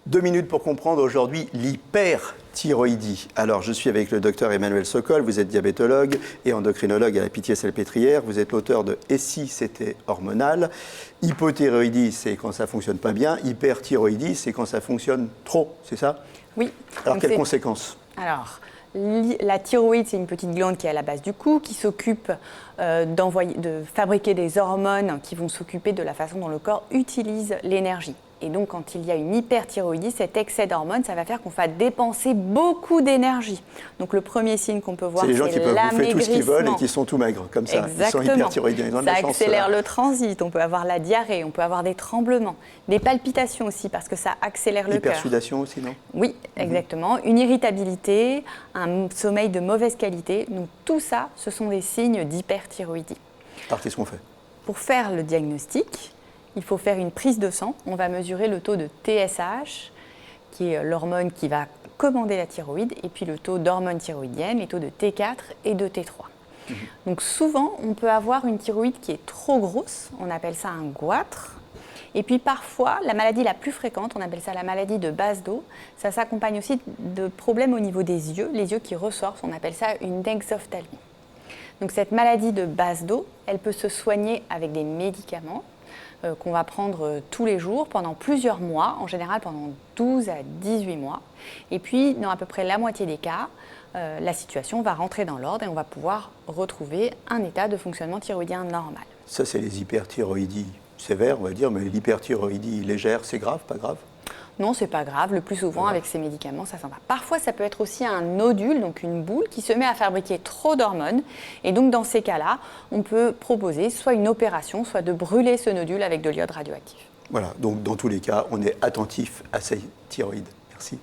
2 minutes pour comprendre aujourd'hui l'hyperthyroïdie. Alors, je suis avec le docteur Emmanuel Sokol, vous êtes diabétologue et endocrinologue à la Pitié-Salpêtrière. Vous êtes l'auteur de « Et si c'était hormonal ?» Hypothyroïdie, c'est quand ça ne fonctionne pas bien. Hyperthyroïdie, c'est quand ça fonctionne trop, c'est ça? Oui. Alors, quelles conséquences? Alors, la thyroïde, c'est une petite glande qui est à la base du cou, qui s'occupe de fabriquer des hormones qui vont s'occuper de la façon dont le corps utilise l'énergie. Et donc, quand il y a une hyperthyroïdie, cet excès d'hormones, ça va faire qu'on va dépenser beaucoup d'énergie. Donc, le premier signe qu'on peut voir, c'est l'amaigrissement. C'est les gens qui peuvent bouffer tout ce qu'ils veulent et qui sont tout maigres, comme ça. Exactement. Ils sont hyperthyroïdiens, ils ont de la chance. Ça accélère le transit, on peut avoir la diarrhée, on peut avoir des tremblements, des palpitations aussi, parce que ça accélère le cœur. Hypersudation aussi, non? Oui, exactement. Une irritabilité, un sommeil de mauvaise qualité. Donc, tout ça, ce sont des signes d'hyperthyroïdie. Alors, qu'est-ce qu'on fait? Pour faire le diagnostic, il faut faire une prise de sang. On va mesurer le taux de TSH, qui est l'hormone qui va commander la thyroïde, et puis le taux d'hormones thyroïdiennes, les taux de T4 et de T3. Donc souvent, on peut avoir une thyroïde qui est trop grosse, on appelle ça un goitre. Et puis parfois, la maladie la plus fréquente, on appelle ça la maladie de Basedow, ça s'accompagne aussi de problèmes au niveau des yeux, les yeux qui ressortent, on appelle ça une exophthalmie. Donc cette maladie de Basedow, elle peut se soigner avec des médicaments qu'on va prendre tous les jours pendant plusieurs mois, en général pendant 12 à 18 mois. Et puis, dans à peu près la moitié des cas, la situation va rentrer dans l'ordre et on va pouvoir retrouver un état de fonctionnement thyroïdien normal. Ça, c'est les hyperthyroïdies sévères, on va dire, mais l'hyperthyroïdie légère, c'est grave, pas grave? Non, c'est pas grave. Le plus souvent, avec ces médicaments, ça s'en va. Parfois, ça peut être aussi un nodule, donc une boule, qui se met à fabriquer trop d'hormones. Et donc, dans ces cas-là, on peut proposer soit une opération, soit de brûler ce nodule avec de l'iode radioactif. Voilà, donc dans tous les cas, on est attentif à ces thyroïdes. Merci.